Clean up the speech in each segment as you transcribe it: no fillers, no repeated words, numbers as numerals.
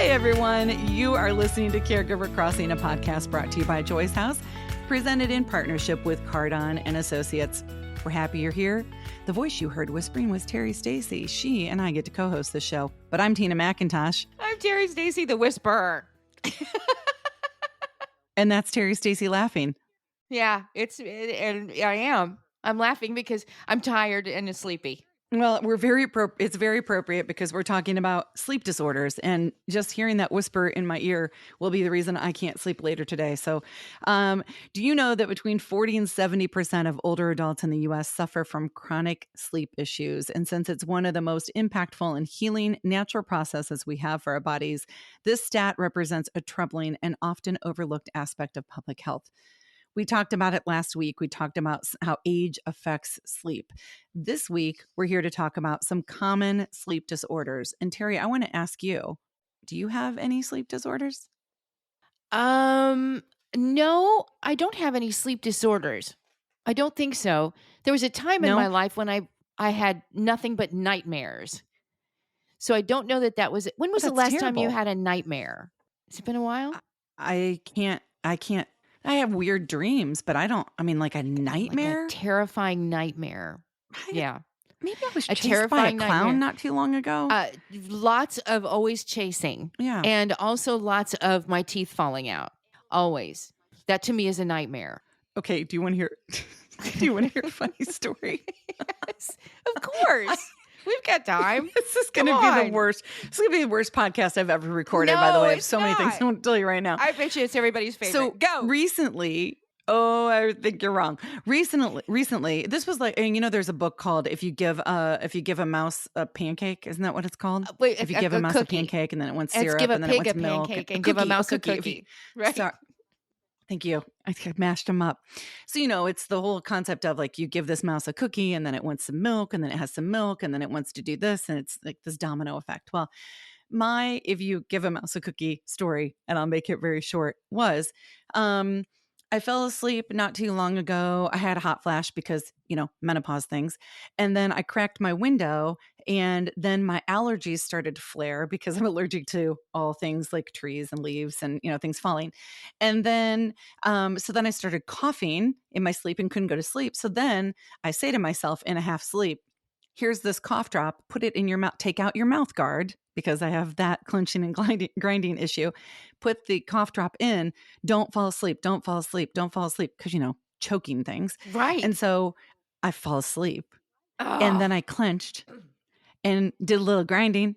Hey everyone, you are listening to Caregiver Crossing, a podcast brought to you by Joyce House, presented in partnership with Cardon and Associates. We're happy you're here. The voice you heard whispering was Terry Stacy. She and I get to co-host the show, but I'm Tina McIntosh. I'm Terry Stacy, the whisperer. And that's Terry Stacy laughing. Yeah, and I am. I'm laughing because I'm tired and sleepy. Well, it's very appropriate because we're talking about sleep disorders, and just hearing that whisper in my ear will be the reason I can't sleep later today. So, do you know that between 40 and 70% of older adults in the U.S. suffer from chronic sleep issues? And since it's one of the most impactful and healing natural processes we have for our bodies, this stat represents a troubling and often overlooked aspect of public health. We talked about it last week. We talked about how age affects sleep. This week, we're here to talk about some common sleep disorders. And Terry, I want to ask you, do you have any sleep disorders? No, I don't have any sleep disorders. I don't think so. There was a time in my life when I had nothing but nightmares. So I don't know that was it. When was the last time you had a nightmare? Has it been a while? I can't. I have weird dreams, but like a nightmare? Like a terrifying nightmare. Yeah. Maybe I was chased by a clown not too long ago. Lots of always chasing. Yeah. And also lots of my teeth falling out. Always. That to me is a nightmare. Okay. Do you want to hear a funny story? Yes, of course. We've got time. This is going to be the worst. This is going to be the worst podcast I've ever recorded, by the way. I have so many things I want to tell you right now. I bet you it's everybody's favorite. So go. Recently, I think you're wrong. Recently, this was like, and there's a book called "If You Give a Mouse a Pancake." Isn't that what it's called? Wait, if you give a mouse a pancake and then it wants syrup and then it wants milk, and give a mouse a cookie. Right. Sorry. Thank you. I mashed them up. So, it's the whole concept of like you give this mouse a cookie and then it wants some milk and then it has some milk and then it wants to do this. And it's like this domino effect. Well, if you give a mouse a cookie story, and I'll make it very short, was I fell asleep not too long ago. I had a hot flash because, menopause things. And then I cracked my window and then my allergies started to flare because I'm allergic to all things like trees and leaves and, things falling. And then, so then I started coughing in my sleep and couldn't go to sleep. So then I say to myself in a half sleep, here's this cough drop, put it in your mouth, take out your mouth guard because I have that clenching and grinding issue. Put the cough drop in, don't fall asleep, don't fall asleep, don't fall asleep because, choking things. Right. And so I fall asleep and then I clenched and did a little grinding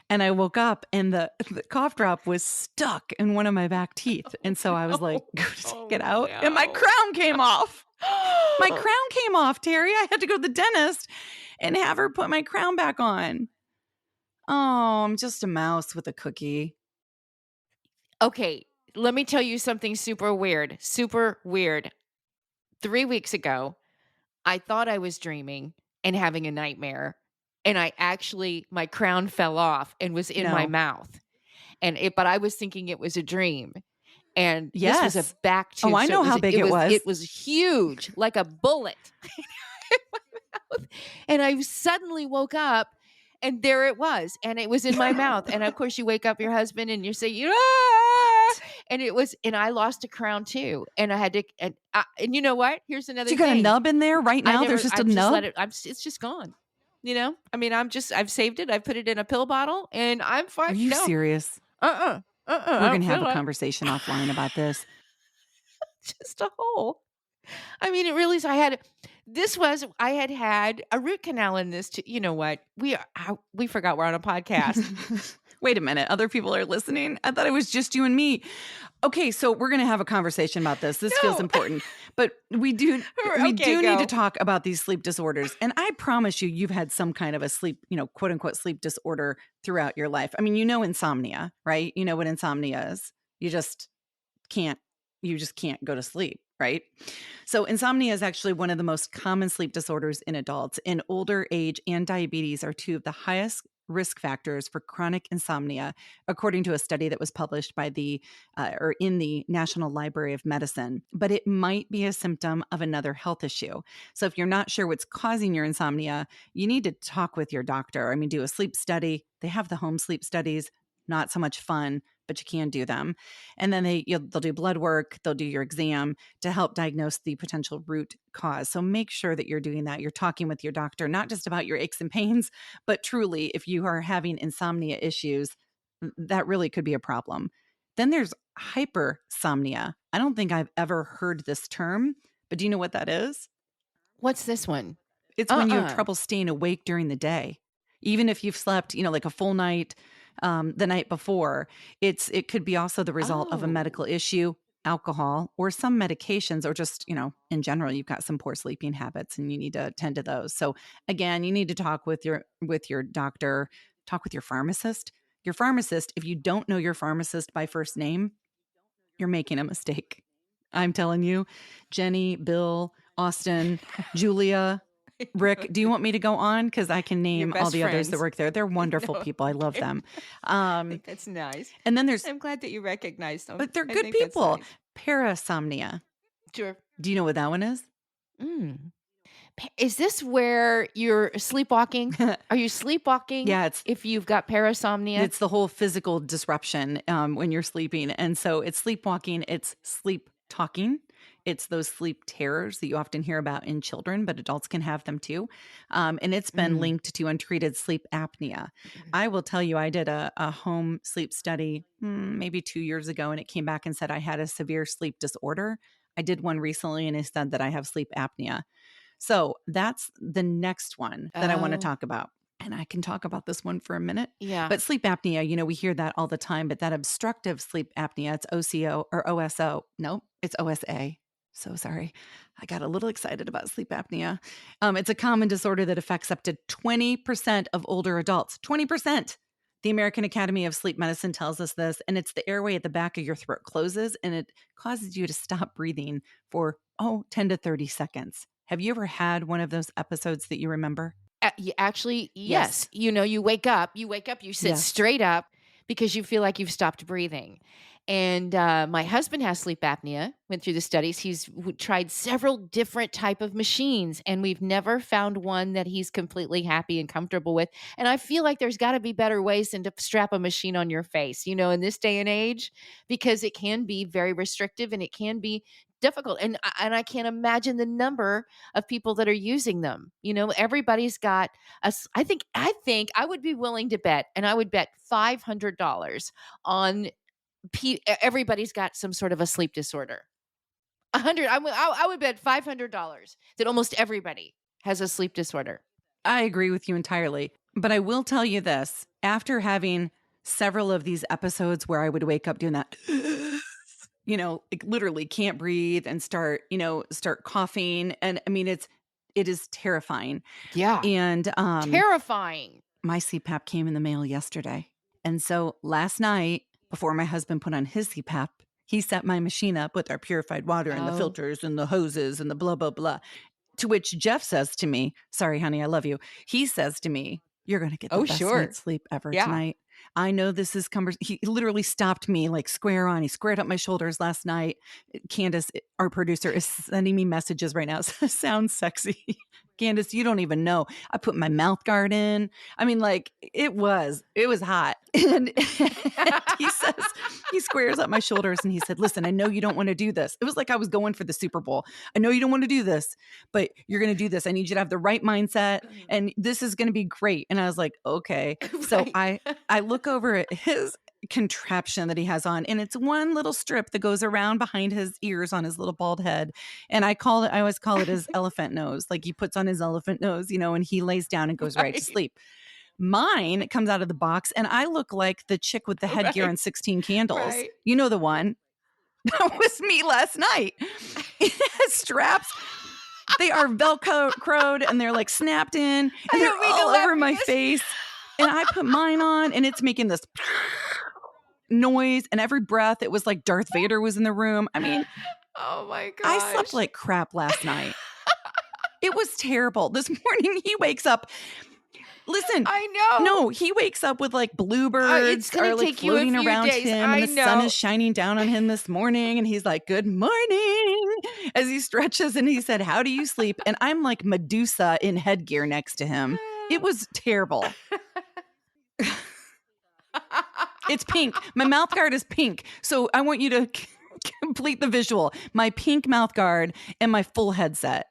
and I woke up and the cough drop was stuck in one of my back teeth. And so I was like, go take it out. No. And my crown came off. My crown came off, Terry. I had to go to the dentist and have her put my crown back on. Oh, I'm just a mouse with a cookie. Okay, let me tell you something super weird. Super weird. 3 weeks ago, I thought I was dreaming and having a nightmare. And my crown fell off and was in my mouth. But I was thinking it was a dream. And yes. This was a back tooth. Oh, I know how big it was. It was huge, like a bullet in my mouth. And I suddenly woke up and there it was. And it was in my mouth. And of course you wake up your husband and you say, and I lost a crown too. And I had to, and you know what? Here's another thing. You got a nub in there right now? There's just a nub? It's just gone. I've saved it. I've put it in a pill bottle and I'm fine. Are you serious? We're going to have a conversation offline about this. Just a hole. It really is. I had a root canal in this too. You know what? We forgot we're on a podcast. Wait a minute. Other people are listening. I thought it was just you and me. Okay. So we're going to have a conversation about this. This feels important, but we do need to talk about these sleep disorders. And I promise you've had some kind of a sleep, quote unquote sleep disorder throughout your life. Insomnia, right? You know what insomnia is. You just can't go to sleep. Right? So insomnia is actually one of the most common sleep disorders in adults. In older age and diabetes are two of the highest risk factors for chronic insomnia, according to a study that was published by in the National Library of Medicine. But it might be a symptom of another health issue. So if you're not sure what's causing your insomnia, you need to talk with your doctor. Do a sleep study. They have the home sleep studies. not so much fun, but you can do them. And then they'll do blood work, they'll do your exam to help diagnose the potential root cause. So make sure that you're doing that. You're talking with your doctor, not just about your aches and pains, but truly, if you are having insomnia issues, that really could be a problem. Then there's hypersomnia. I don't think I've ever heard this term, but do you know what that is? What's this one? It's when you have Uh-uh. trouble staying awake during the day. Even if you've slept, like a full night the night before, it could be also the result of a Oh. medical issue, alcohol, or some medications, or just, in general, you've got some poor sleeping habits and you need to attend to those. So again, you need to talk with your doctor, talk with your pharmacist. Your pharmacist, if you don't know your pharmacist by first name, you're making a mistake. I'm telling you, Jenny, Bill, Austin, Julia, Rick, do you want me to go on? Because I can Your name all best the others that friends. work there. They're wonderful No, people. I love okay. them. I Um, think that's nice. and then there's, I'm glad that you recognized them. but they're I good think that's people. nice. Parasomnia. Sure. Do you know what that one is? Mm. Is this where you're sleepwalking? Are you sleepwalking Yeah, if you've got parasomnia? it's the whole physical disruption when you're sleeping. And so it's sleepwalking, it's sleep talking. It's those sleep terrors that you often hear about in children, but adults can have them too. And it's been Mm. linked to untreated sleep apnea. I will tell you, I did a home sleep study maybe 2 years ago, and it came back and said I had a severe sleep disorder. I did one recently, and it said that I have sleep apnea. So that's the next one that I want to Oh, talk about. And I can talk about this one for a minute. yeah. But sleep apnea, we hear that all the time, but that obstructive sleep apnea, it's OCO or OSO. Nope, it's OSA. So sorry. I got a little excited about sleep apnea. It's a common disorder that affects up to 20% of older adults. 20%. The American Academy of Sleep Medicine tells us this, and it's the airway at the back of your throat closes and it causes you to stop breathing for, 10 to 30 seconds. Have you ever had one of those episodes that you remember? Actually, Yes. yes. You wake up, you sit Yes. straight up because you feel like you've stopped breathing. And my husband has sleep apnea. Went through the studies. Tried several different type of machines, and we've never found one that he's completely happy and comfortable with. And I feel like there's got to be better ways than to strap a machine on your face, in this day and age, because it can be very restrictive and it can be difficult. And I can't imagine the number of people that are using them. Everybody's got I think I would be willing to bet, and I would bet $500 on everybody's got some sort of a sleep disorder. 100 I would bet $500 that almost everybody has a sleep disorder. I agree with you entirely. But I will tell you this, after having several of these episodes where I would wake up doing that, like literally can't breathe and start coughing. And I mean, it is terrifying. Yeah. And Terrifying. my CPAP came in the mail yesterday. And so last night, before my husband put on his CPAP, he set my machine up with our purified water and the Oh, filters and the hoses and the blah, blah, blah. To which Jeff says to me, sorry, honey, I love you. He says to me, you're going to get the oh, best night's sure. sleep ever Yeah. tonight. I know this is he literally stopped me like square on. He squared up my shoulders last night. Candace, our producer, is sending me messages right now. Sounds sexy. Candace, you don't even know. I put my mouth guard in. I mean, like it was hot. And he says, he squares up my shoulders and he said, listen, I know you don't want to do this. It was like I was going for the Super Bowl. I know you don't want to do this, but you're going to do this. I need you to have the right mindset and this is going to be great. And I was like, okay. So Right. I look over at his contraption that he has on and it's one little strip that goes around behind his ears on his little bald head. And I always call it his elephant nose. Like he puts on his elephant nose, and he lays down and goes right to Right. sleep. Mine comes out of the box and I look like the chick with the headgear Right. on 16 Candles. Right. You know the one. That was me last night. It has straps. They are velcroed and they're like snapped in I and they're don't mean to all laugh over my because face. And I put mine on and it's making this noise and every breath it was like Darth Vader was in the room. I mean, oh my I slept gosh. like crap last night. It was terrible. This morning he wakes up. Listen, I know. no, he wakes up with like It's bluebirds gonna are like take you a floating few around days. him and I the sun know. is shining down on him this morning and he's like, "Good morning," as he stretches and he said, "How do you sleep?" And I'm like Medusa in headgear next to him. It was terrible. It's pink. My mouth guard is pink. So I want you to complete the visual. My pink mouth guard and my full headset.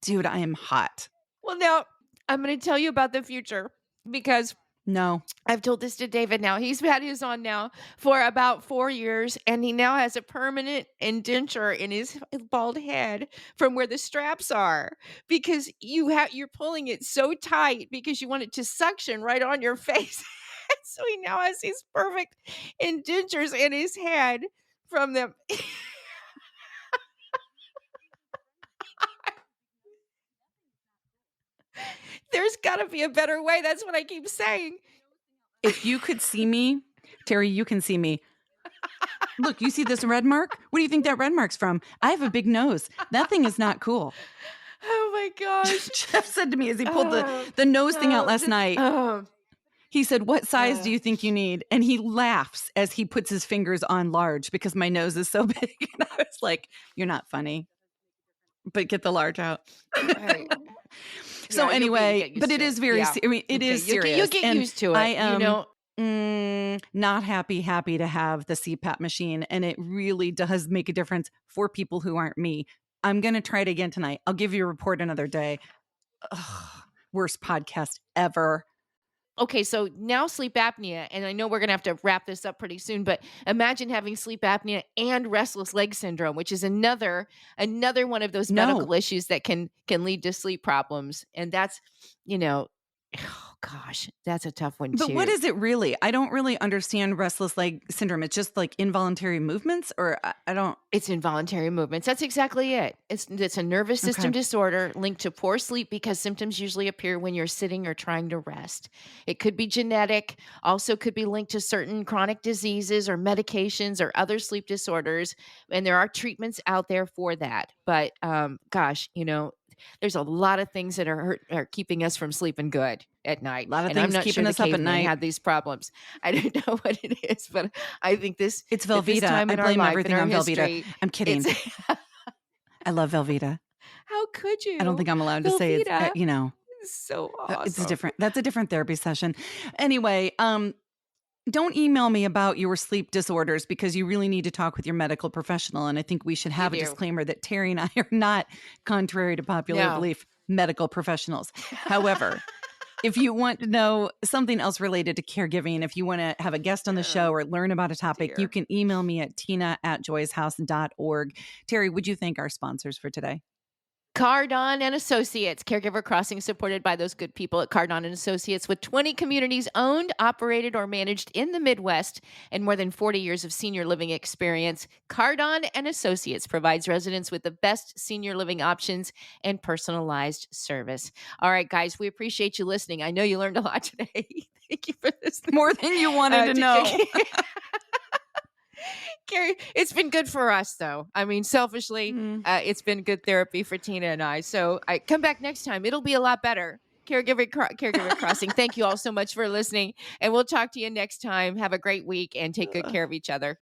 Dude, I am hot. Well, now I'm going to tell you about the future because No. I've told this to David now. He's had his on now for about 4 years, and he now has a permanent indenture in his bald head from where the straps are because you're pulling it so tight because you want it to suction right on your face. So he now has these perfect indentures in his head from them. There's got to be a better way. That's what I keep saying. If you could see me, Terry, you can see me. Look, you see this red mark? What do you think that red mark's from? I have a big nose. That thing is not cool. Oh my gosh. Jeff said to me as he pulled the nose thing out last night, he said, "What size do you think you need?" And he laughs as he puts his fingers on large because my nose is so big. And I was like, "You're not funny, but get the large out." Right. So Yeah, anyway, but it it. is very, Yeah. I mean, it is serious. You'll get And used to it. I am You know, not happy to have the CPAP machine. And it really does make a difference for people who aren't me. I'm going to try it again tonight. I'll give you a report another day. Ugh, worst podcast ever. okay, so now sleep apnea, and I know we're gonna have to wrap this up pretty soon, but imagine having sleep apnea and restless leg syndrome, which is another one of those No. medical issues that can lead to sleep problems. And that's, you know, oh gosh, that's a tough one But too. what is it really? I don't really understand restless leg syndrome. It's just like involuntary movements, or I don't. It's involuntary movements. That's exactly it. It's a nervous system Okay. disorder linked to poor sleep because symptoms usually appear when you're sitting or trying to rest. It could be genetic, also could be linked to certain chronic diseases or medications or other sleep disorders, and there are treatments out there for that. But gosh, you know, there's a lot of things that are keeping us from sleeping good at night. A lot of And I'm things not keeping sure the us up at cavemen night. had these problems. I don't know what it is, but I think It's at this Velveeta. time I in our blame life, in everything our on Velveeta. history, I'm kidding. it's I love Velveeta. how could you? I don't think I'm allowed to say it's, Velveeta you know, is so it's awesome. that's a different therapy session. Anyway, don't email me about your sleep disorders because you really need to talk with your medical professional. And I think we should have a do. disclaimer that Terry and I are not, contrary to popular No. belief, medical professionals. However, if you want to know something else related to caregiving, if you want to have a guest on the show or learn about a topic, you dear. can email me at tina@joyshouse.org. Terry, would you thank our sponsors for today? Cardon and Associates, Caregiver Crossing, supported by those good people at Cardon and Associates, with 20 communities owned, operated, or managed in the Midwest, and more than 40 years of senior living experience. Cardon and Associates provides residents with the best senior living options and personalized service. All right, guys, we appreciate you listening. I know you learned a lot today. Thank you for listening. More than you wanted to know. Carrie, it's been good for us, though. I mean, selfishly, it's been good therapy for Tina and I. So I come back next time. It'll be a lot better. Caregiver Crossing. Thank you all so much for listening. And we'll talk to you next time. Have a great week and take good care of each other.